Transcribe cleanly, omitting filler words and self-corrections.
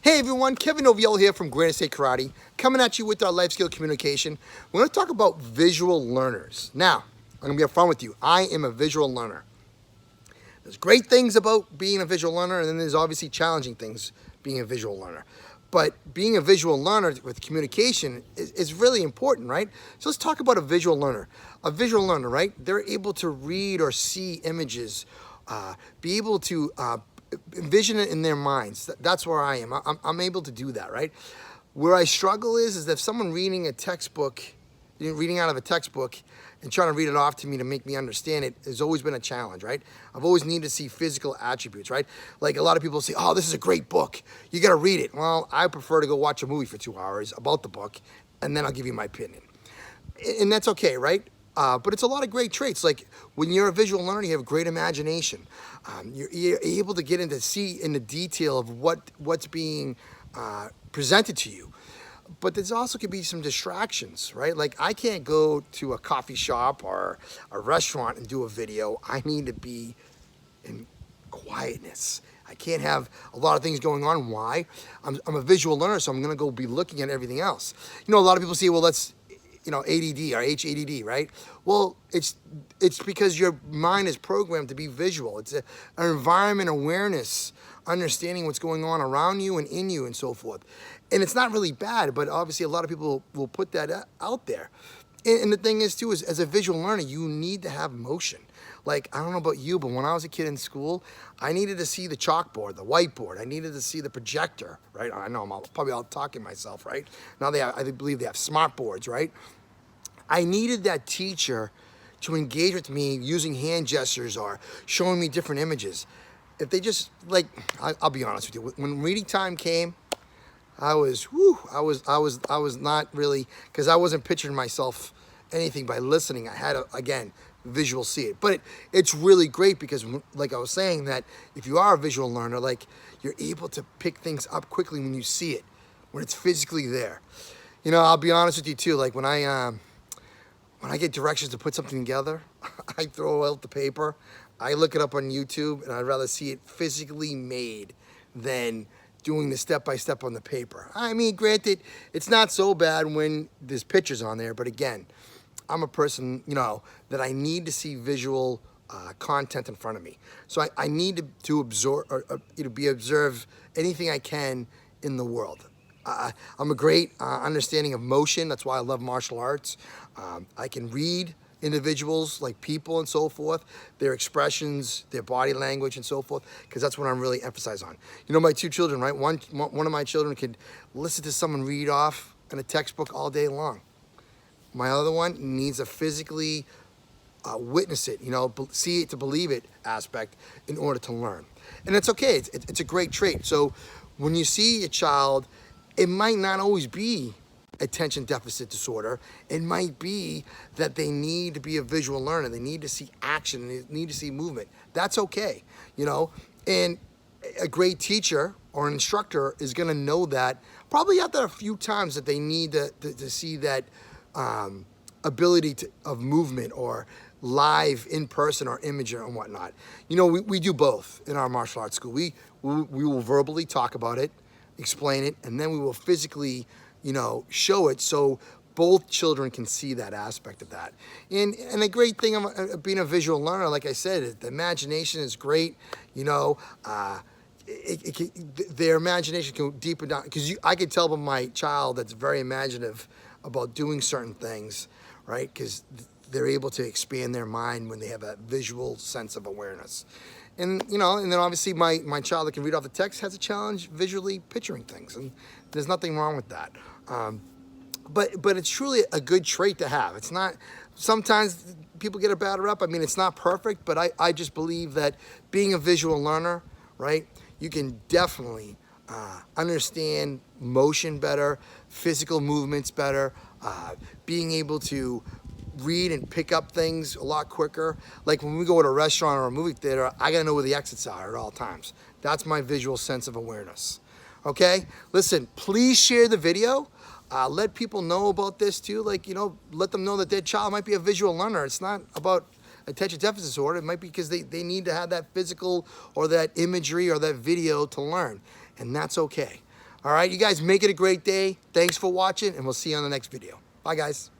Hey everyone, Kevin Noviello here from Granite State Karate, coming at you with our life skill communication. We're going to talk about visual learners. Now, I'm going to be upfront with you. I am a visual learner. There's great things about being a visual learner, and then there's obviously challenging things being a visual learner. But being a visual learner with communication is really important, right? So let's talk about a visual learner. A visual learner, right? They're able to read or see images, be able to envision it in their minds. That's where I am. I'm able to do that, right? Where I struggle is if someone reading a textbook, reading out of a textbook and trying to read it off to me to make me understand it has always been a challenge, right? I've always needed to see physical attributes, right? Like a lot of people say, oh, this is a great book. You got to read it. Well, I prefer to go watch a movie for 2 hours about the book, and then I'll give you my opinion. And that's okay, right? But it's a lot of great traits. Like when you're a visual learner, you have a great imagination. You're able to get into see in the detail of what's being presented to you. But there's also could be some distractions, right? Like I can't go to a coffee shop or a restaurant and do a video. I need to be in quietness. I can't have a lot of things going on. Why? I'm a visual learner, so I'm going to go be looking at everything else. You know, a lot of people say, well, that's ADD or HADD, right? Well, it's because your mind is programmed to be visual. It's an environment awareness, understanding what's going on around you and in you and so forth. And it's not really bad, but obviously a lot of people will put that out there. And the thing is too, is as a visual learner, you need to have motion. Like, I don't know about you, but when I was a kid in school, I needed to see the chalkboard, the whiteboard. I needed to see the projector, right? I know I'm probably out talking myself, right? Now I believe they have smart boards, right? I needed that teacher to engage with me using hand gestures or showing me different images. If they just, like, I'll be honest with you, when reading time came, I was not really, because I wasn't picturing myself anything by listening. I had to, again, visual see it. But it's really great because, like I was saying, that if you are a visual learner, like, you're able to pick things up quickly when you see it, when it's physically there. You know, I'll be honest with you too, like when I get directions to put something together, I throw out the paper, I look it up on YouTube, and I'd rather see it physically made than doing the step-by-step on the paper. I mean, granted, it's not so bad when there's pictures on there, but again, I'm a person, that I need to see visual content in front of me. So I need to absorb, observe anything I can in the world. I'm a great understanding of motion. That's why I love martial arts. I can read individuals, like people and so forth, their expressions, their body language and so forth, because that's what I'm really emphasized on. You know, my 2 children, right? One of my children could listen to someone read off in a textbook all day long. My other one needs to physically witness it, see it to believe it aspect in order to learn. And it's okay. It's a great trait. So when you see a child, it might not always be attention deficit disorder. It might be that they need to be a visual learner. They need to see action. They need to see movement. That's okay, And a great teacher or an instructor is going to know that probably after a few times that they need to see that ability of movement or live in person or image and whatnot. We do both in our martial arts school. We will verbally talk about it, explain it, and then we will physically show it so both children can see that aspect of that. And a great thing of being a visual learner, like I said, the imagination is great. Their imagination can go deeper down, because I could tell by my child that's very imaginative about doing certain things, right? Because they're able to expand their mind when they have that visual sense of awareness. And and then obviously my child that can read off the text has a challenge visually picturing things, and there's nothing wrong with that. But it's truly a good trait to have. It's not, sometimes people get a bad rep. I mean, it's not perfect, but I just believe that being a visual learner, right, you can definitely understand motion better, physical movements better, being able to read and pick up things a lot quicker. Like when we go to a restaurant or a movie theater, I gotta know where the exits are at all times. That's my visual sense of awareness. Okay, listen, please share the video. Let people know about this too. Like, let them know that their child might be a visual learner. It's not about attention deficit disorder. It might be because they need to have that physical or that imagery or that video to learn. And that's okay. All right, you guys make it a great day. Thanks for watching, and we'll see you on the next video. Bye, guys.